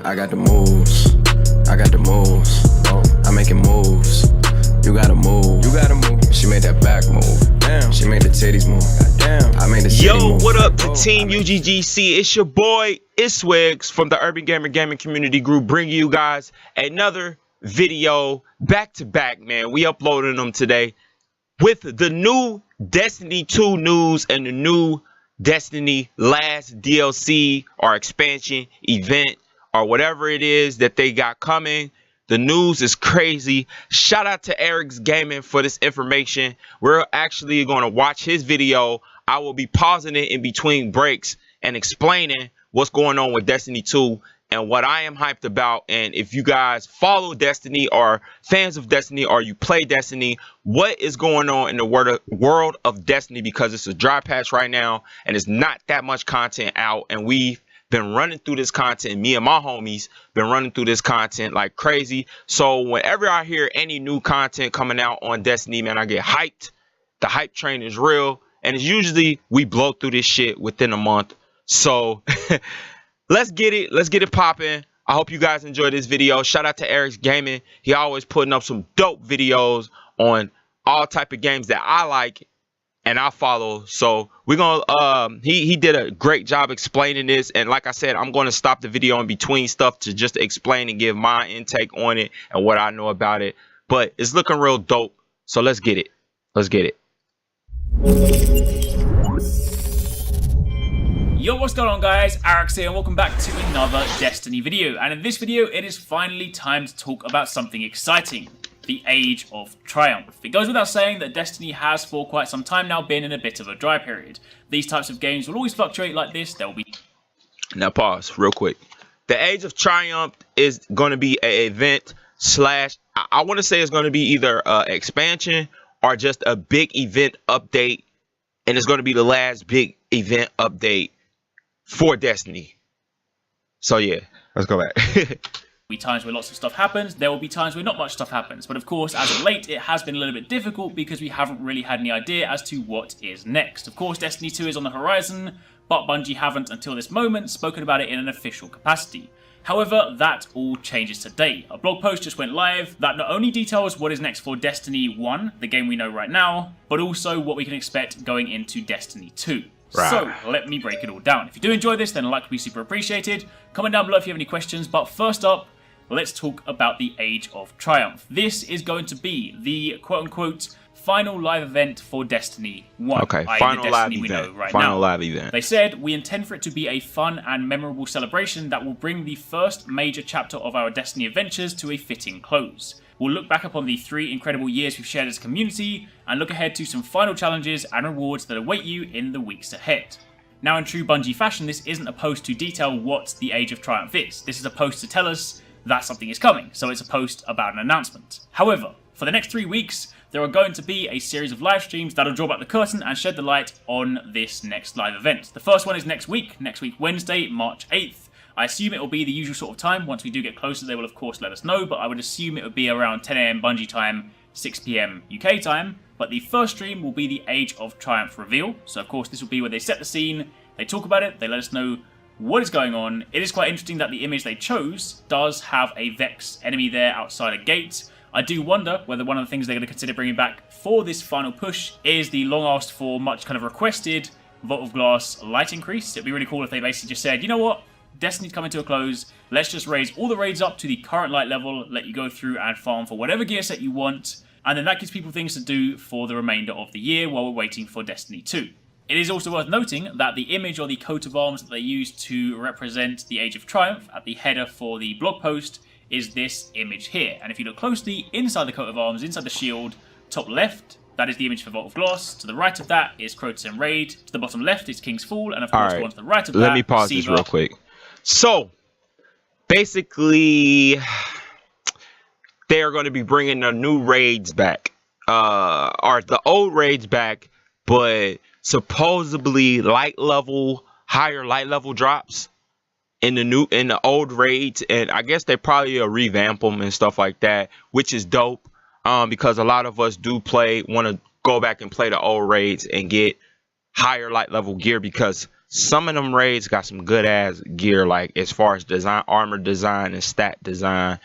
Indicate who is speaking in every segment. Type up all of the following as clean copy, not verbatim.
Speaker 1: I got the moves. I got the moves. I'm making moves. You gotta move. You gotta move. She made that back move. Damn. She made the titties move. Damn. I made the city move.
Speaker 2: What up to Team UGGC? It's your boy Itsswiggz from the Urban Gaming Community Group, bringing you guys another video back to back, man. We uploading them today with the new Destiny 2 news and the new Destiny last DLC or expansion event or whatever it is that they got coming. The news is crazy. Shout out to Urbangamers for this information. We're actually going to watch his video. I will be pausing it in between breaks and explaining what's going on with Destiny 2 and what I am hyped about. And if you guys follow Destiny or fans of Destiny or you play Destiny, what is going on in the world of Destiny, because it's a dry patch right now and it's not that much content out, and we've been running through this content. Me and my homies been running through this content like crazy. So whenever I hear any new content coming out on Destiny, man, I get hyped. The hype train is real, and it's usually we blow through this shit within a month. So let's get it popping. I hope you guys enjoy this video. Shout out to Urbangamers. He always putting up some dope videos on all type of games that I like and I follow. So we're gonna he did a great job explaining this, and like I said, I'm going to stop the video in between stuff to just explain and give my intake on it and what I know about it. But it's looking real dope, so let's get it.
Speaker 3: Yo, what's going on, guys? Arx here, and welcome back to another Destiny video. And in this video, it is finally time to talk about something exciting: the Age of Triumph. It goes without saying that Destiny has for quite some time now been in a bit of a dry period. These types of games will always fluctuate like this. There will be...
Speaker 2: Now pause real quick. The Age of Triumph is going to be an event slash, I want to say it's going to be either an expansion or just a big event update, and it's going to be the last big event update for Destiny. So yeah, let's go back.
Speaker 3: There will be times where lots of stuff happens, there will be times where not much stuff happens, but of course as of late it has been a little bit difficult because we haven't really had any idea as to what is next. Of course Destiny 2 is on the horizon, but Bungie haven't until this moment spoken about it in an official capacity. However, that all changes today. A blog post just went live that not only details what is next for Destiny 1, the game we know right now, but also what we can expect going into Destiny 2. Right. So, let me break it all down. If you do enjoy this, then a like would be super appreciated. Comment down below if you have any questions, but first up, let's talk about the Age of Triumph. This is going to be the quote-unquote final live event for Destiny 1.
Speaker 2: Okay, final live event. Final live event.
Speaker 3: They said, we intend for it to be a fun and memorable celebration that will bring the first major chapter of our Destiny adventures to a fitting close. We'll look back upon the 3 incredible years we've shared as a community and look ahead to some final challenges and rewards that await you in the weeks ahead. Now, in true Bungie fashion, this isn't a post to detail what the Age of Triumph is. This is a post to tell us that something is coming, so it's a post about an announcement. However, for the next 3 weeks, there are going to be a series of live streams that'll draw back the curtain and shed the light on this next live event. The first one is next week Wednesday, March 8th. I assume it will be the usual sort of time. Once we do get closer, they will of course let us know, but I would assume it would be around 10 AM Bungie time, 6 PM UK time. But the first stream will be the Age of Triumph reveal. So of course this will be where they set the scene, they talk about it, they let us know what is going on. It is quite interesting that the image they chose does have a Vex enemy there outside a gate. I do wonder whether one of the things they're going to consider bringing back for this final push is the long asked for, much kind of requested Vault of Glass light increase. It'd be really cool if they basically just said, you know what, Destiny's coming to a close, let's just raise all the raids up to the current light level, let you go through and farm for whatever gear set you want, and then that gives people things to do for the remainder of the year while we're waiting for Destiny 2. It is also worth noting that the image or the coat of arms that they used to represent the Age of Triumph at the header for the blog post is this image here. And if you look closely inside the coat of arms, inside the shield, top left, that is the image for Vault of Glass. To the right of that is Crotus and Raid. To the bottom left is King's Fall. And of course, the one to the right of that,
Speaker 2: let me pause this real quick. So, basically, they are going to be bringing the new raids back. Or the old raids back, but supposedly higher light level drops in the old raids, and I guess they probably revamp them and stuff like that, which is dope. Because a lot of us do want to go back and play the old raids and get higher light level gear, because some of them raids got some good ass gear, like as far as design, armor design, and stat design,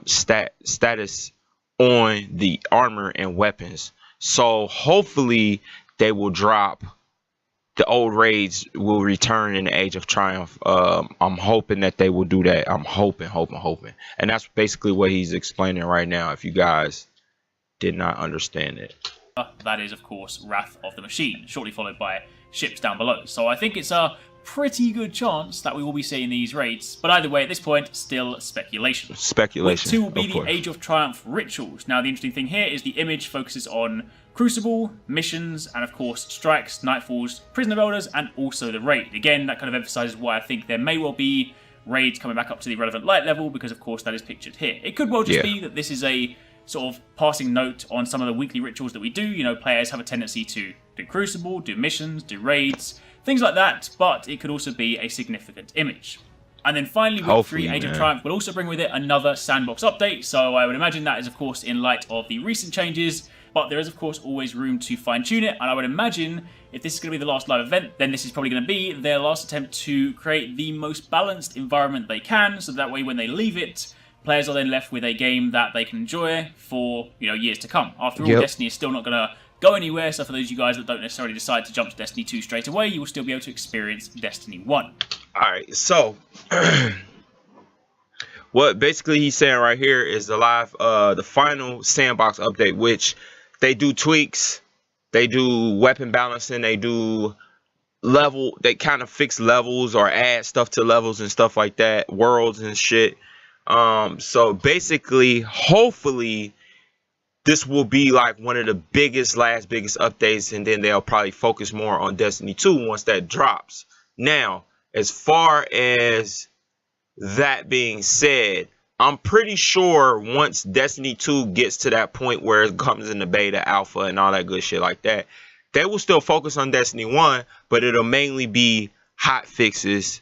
Speaker 2: status on the armor and weapons. So hopefully they will drop. The old raids will return in the Age of Triumph. I'm hoping that they will do that. I'm hoping. And that's basically what he's explaining right now, if you guys did not understand it.
Speaker 3: That is, of course, Wrath of the Machine, shortly followed by ships down below. So I think it's a pretty good chance that we will be seeing these raids. But either way, at this point, still speculation.
Speaker 2: Speculation.
Speaker 3: Week 2 will be the Age of Triumph rituals. Now, the interesting thing here is the image focuses on Crucible, missions, and of course strikes, nightfalls, prisoner elders, and also the raid. Again, that kind of emphasizes why I think there may well be raids coming back up to the relevant light level, because of course that is pictured here. It could well just be that this is a sort of passing note on some of the weekly rituals that we do. You know, players have a tendency to do Crucible, do missions, do raids, things like that, but it could also be a significant image. And then finally, week 3, Age of Triumph will also bring with it another sandbox update, so I would imagine that is of course in light of the recent changes. But there is, of course, always room to fine-tune it, and I would imagine if this is going to be the last live event, then this is probably going to be their last attempt to create the most balanced environment they can, so that way when they leave it, players are then left with a game that they can enjoy for, you know, years to come. After all, Destiny is still not going to go anywhere, so for those of you guys that don't necessarily decide to jump to Destiny 2 straight away, you will still be able to experience Destiny 1.
Speaker 2: Alright, so what basically he's saying right here is the final sandbox update, which they do tweaks, they do weapon balancing, they do they kind of fix levels or add stuff to levels and stuff like that, worlds and shit. So basically, hopefully, this will be like one of the biggest updates, and then they'll probably focus more on Destiny 2 once that drops. Now, as far as that being said, I'm pretty sure once Destiny 2 gets to that point where it comes in the beta, alpha, and all that good shit like that, they will still focus on Destiny 1, but it'll mainly be hot fixes.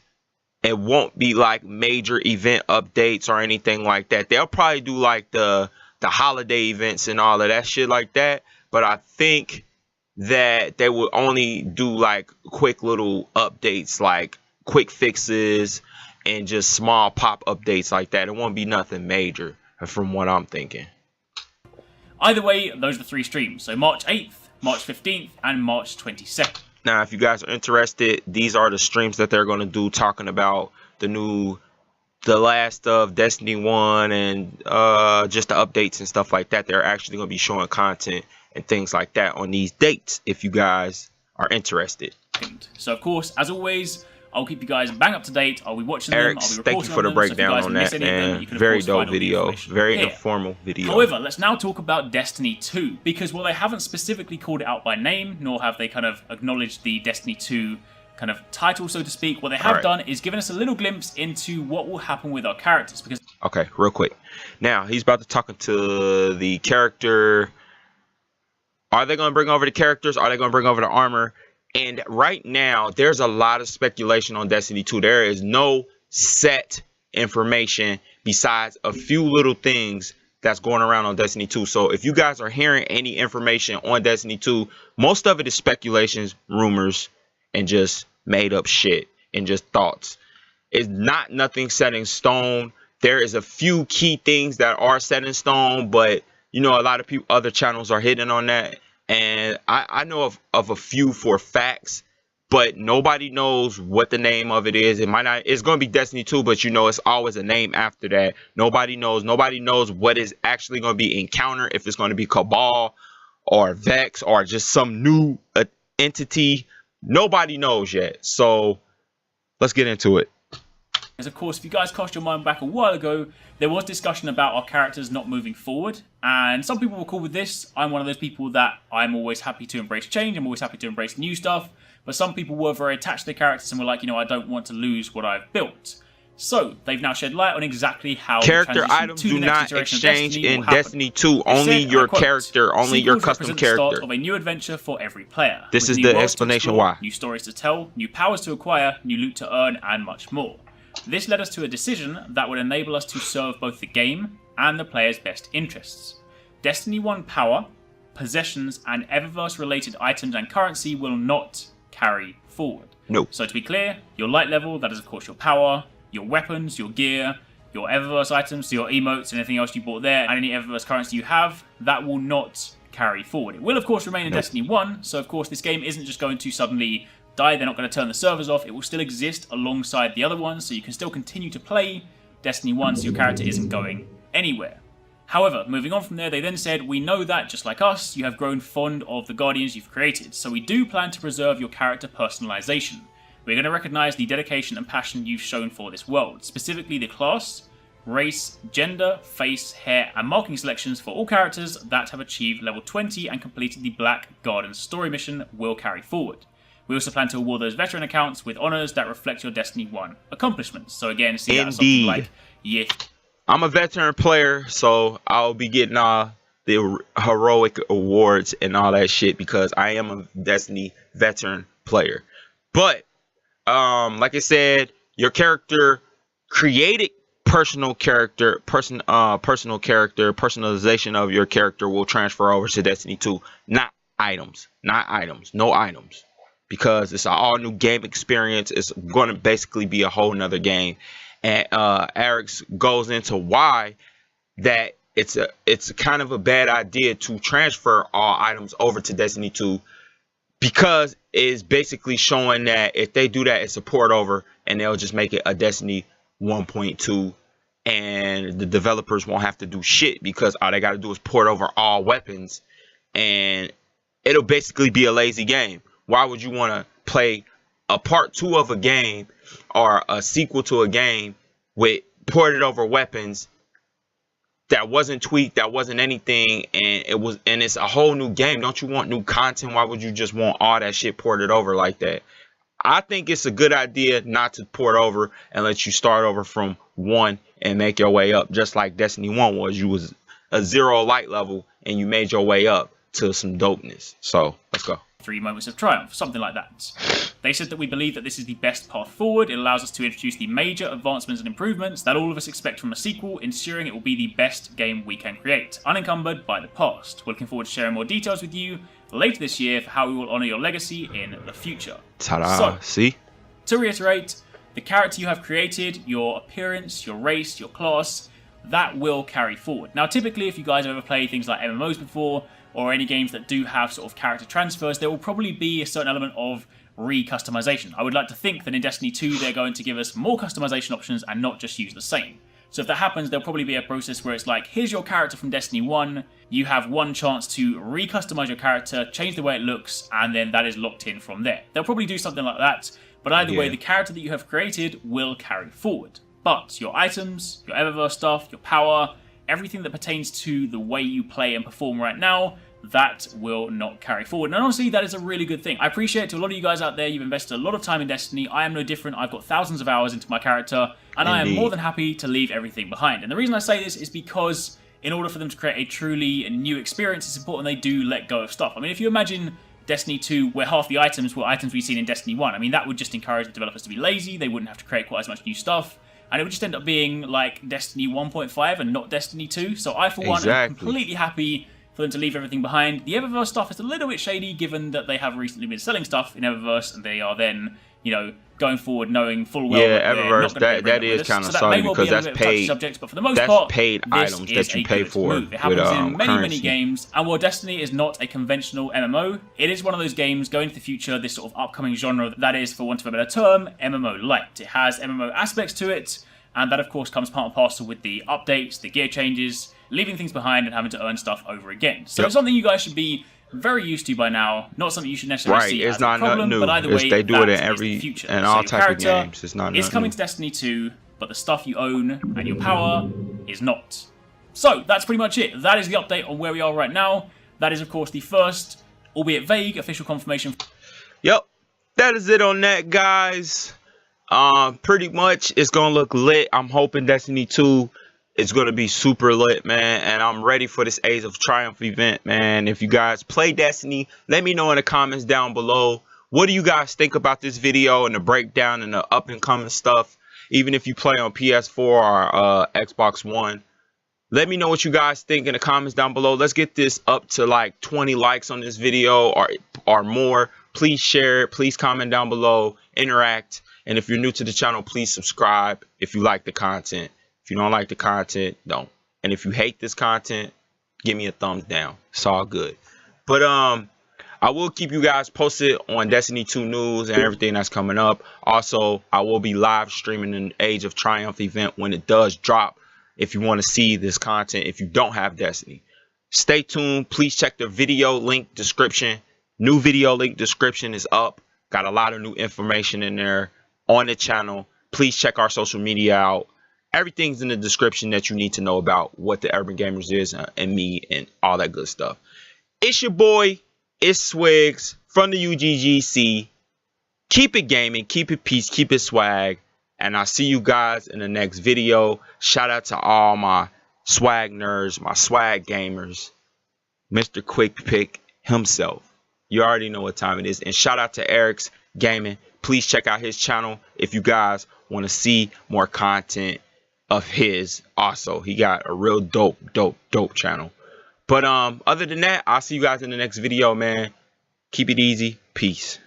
Speaker 2: It won't be like major event updates or anything like that. They'll probably do like the holiday events and all of that shit like that, but I think that they will only do like quick little updates, like quick fixes, and just small pop updates like that. It won't be nothing major from what I'm thinking.
Speaker 3: Either way, those are the 3 streams. So March 8th, March 15th, and March 22nd.
Speaker 2: Now, if you guys are interested, these are the streams that they're going to do talking about the last of Destiny 1 and just the updates and stuff like that. They're actually going to be showing content and things like that on these dates if you guys are interested.
Speaker 3: So, of course, as always, I'll keep you guys bang up to date. I'll be watching them. I'll be reporting
Speaker 2: thank you for the breakdown on that, man. Very dope video. Very informal video.
Speaker 3: However, let's now talk about Destiny 2, because while they haven't specifically called it out by name, nor have they kind of acknowledged the Destiny 2 kind of title, so to speak, what they have done is given us a little glimpse into what will happen with our characters. Because
Speaker 2: okay, real quick. Now, he's about to talk to the character. Are they going to bring over the characters? Are they going to bring over the armor? And right now, there's a lot of speculation on Destiny 2. There is no set information besides a few little things that's going around on Destiny 2. So if you guys are hearing any information on Destiny 2, most of it is speculations, rumors, and just made up shit and just thoughts. It's not nothing set in stone. There is a few key things that are set in stone, but you know, a lot of people, other channels are hitting on that. And I know of a few for facts, but nobody knows what the name of it is. It might not, it's going to be Destiny 2, but you know, it's always a name after that. Nobody knows what is actually going to be Encounter, if it's going to be Cabal or Vex or just some new entity. Nobody knows yet. So let's get into it.
Speaker 3: Because, of course, if you guys cast your mind back a while ago, there was discussion about our characters not moving forward. And some people were cool with this. I'm one of those people that I'm always happy to embrace change. I'm always happy to embrace new stuff. But some people were very attached to their characters and were like, you know, I don't want to lose what I've built. So they've now shed light on exactly how
Speaker 2: character items do not exchange in Destiny 2. Only your character, only your custom character.
Speaker 3: The start of a new adventure for every player.
Speaker 2: This is the explanation why.
Speaker 3: New stories to tell, new powers to acquire, new loot to earn, and much more. This led us to a decision that would enable us to serve both the game and the player's best interests. Destiny 1 power, possessions, and Eververse-related items and currency will not carry forward.
Speaker 2: No.
Speaker 3: So to be clear, your light level, that is of course your power, your weapons, your gear, your Eververse items, so your emotes and anything else you bought there, and any Eververse currency you have, that will not carry forward. It will of course remain in Destiny 1, so of course this game isn't just going to suddenly die, they're not going to turn the servers off, it will still exist alongside the other ones, so you can still continue to play Destiny 1, so your character isn't going anywhere. However, moving on from there, they then said, we know that, just like us, you have grown fond of the Guardians you've created, so we do plan to preserve your character personalization. We're going to recognise the dedication and passion you've shown for this world, specifically the class, race, gender, face, hair, and marking selections for all characters that have achieved level 20 and completed the Black Garden story mission will carry forward. We also plan to award those veteran accounts with honours that reflect your Destiny 1 accomplishments. So again, see that as something like, yeah.
Speaker 2: I'm a veteran player, so I'll be getting the heroic awards and all that shit because I am a Destiny veteran player. But, like I said, your character created personalization of your character will transfer over to Destiny 2, not items, no items, because it's an all new game experience. It's going to basically be a whole nother game, and Eric goes into why that it's kind of a bad idea to transfer all items over to Destiny 2, because it's basically showing that if they do that, it's a port over, and they'll just make it a Destiny 1.2, and the developers won't have to do shit because all they got to do is port over all weapons, and it'll basically be a lazy game. Why would you want to play a part 2 of a game or a sequel to a game with ported over weapons that wasn't tweaked, that wasn't anything, and it's a whole new game? Don't you want new content? Why would you just want all that shit ported over like that? I think it's a good idea not to port over and let you start over from 1 and make your way up, just like Destiny 1 was. You was a 0 light level and you made your way up to some dopeness. So let's go.
Speaker 3: 3 moments of triumph, something like that. They said that we believe that this is the best path forward. It allows us to introduce the major advancements and improvements that all of us expect from a sequel, ensuring it will be the best game we can create, unencumbered by the past. We're looking forward to sharing more details with you later this year for how we will honour your legacy in the future.
Speaker 2: Ta-da,
Speaker 3: so,
Speaker 2: see?
Speaker 3: To reiterate, the character you have created, your appearance, your race, your class, that will carry forward. Now, typically, if you guys have ever played things like MMOs before, or any games that do have sort of character transfers, there will probably be a certain element of re-customization. I would like to think that in Destiny 2, they're going to give us more customization options and not just use the same. So if that happens, there'll probably be a process where it's like, here's your character from Destiny 1, you have one chance to re-customize your character, change the way it looks, and then that is locked in from there. They'll probably do something like that, but either way, the character that you have created will carry forward. But your items, your Eververse stuff, your power, everything that pertains to the way you play and perform right now, that will not carry forward. And honestly, that is a really good thing. I appreciate to a lot of you guys out there, you've invested a lot of time in Destiny. I am no different. I've got thousands of hours into my character, and I am more than happy to leave everything behind. And the reason I say this is because in order for them to create a truly new experience, it's important they do let go of stuff. I mean, if you imagine Destiny 2, where half the items were items we've seen in Destiny 1, I mean, that would just encourage the developers to be lazy. They wouldn't have to create quite as much new stuff. And it would just end up being like Destiny 1.5 and not Destiny 2. So I, for one, am completely happy for them to leave everything behind. The Eververse stuff is a little bit shady, given that they have recently been selling stuff in Eververse, and they are then, you know, going forward knowing full well that
Speaker 2: Eververse, that is kind of sorry because that's paid.
Speaker 3: Subject, but for the most part,
Speaker 2: paid items that you pay for.
Speaker 3: It happens in many games, and while Destiny is not a conventional MMO, it is one of those games going into the future, this sort of upcoming genre that is, for want of a better term, MMO light. It has MMO aspects to it, and that of course comes part and parcel with the updates, the gear changes, leaving things behind and having to earn stuff over again. So it's something you guys should be very used to by now. Not something you should necessarily see as a problem, but either way,
Speaker 2: they do it in
Speaker 3: every future.
Speaker 2: And all type of games. It's not.
Speaker 3: It's coming to Destiny 2, but the stuff you own and your power is not. So that's pretty much it. That is the update on where we are right now. That is, of course, the first, albeit vague, official confirmation.
Speaker 2: Yep, that is it on that, guys. Pretty much, it's gonna look lit. I'm hoping Destiny 2. It's going to be super lit, man, and I'm ready for this Age of Triumph event, man. If you guys play Destiny, let me know in the comments down below. What do you guys think about this video and the breakdown and the up-and-coming stuff? Even if you play on PS4 or Xbox One. Let me know what you guys think in the comments down below. Let's get this up to like 20 likes on this video or more. Please share it. Please comment down below. Interact. And if you're new to the channel, please subscribe if you like the content. If you don't like the content, don't. And if you hate this content, give me a thumbs down. It's all good. But I will keep you guys posted on Destiny 2 news and everything that's coming up. Also, I will be live streaming an Age of Triumph event when it does drop. If you want to see this content, if you don't have Destiny, stay tuned. Please check the video link description. New video link description is up. Got a lot of new information in there on the channel. Please check our social media out. Everything's in the description that you need to know about what the Urban Gamers is and me and all that good stuff. It's your boy, Itsswiggz from the UGGC. Keep it gaming, keep it peace, keep it swag. And I'll see you guys in the next video. Shout out to all my swag nerds, my swag gamers. Mr. Quick Pick himself. You already know what time it is. And shout out to Eric's Gaming. Please check out his channel if you guys want to see more content of his. Also, he got a real dope channel. But other than that, I'll see you guys in the next video, man. Keep it easy. Peace.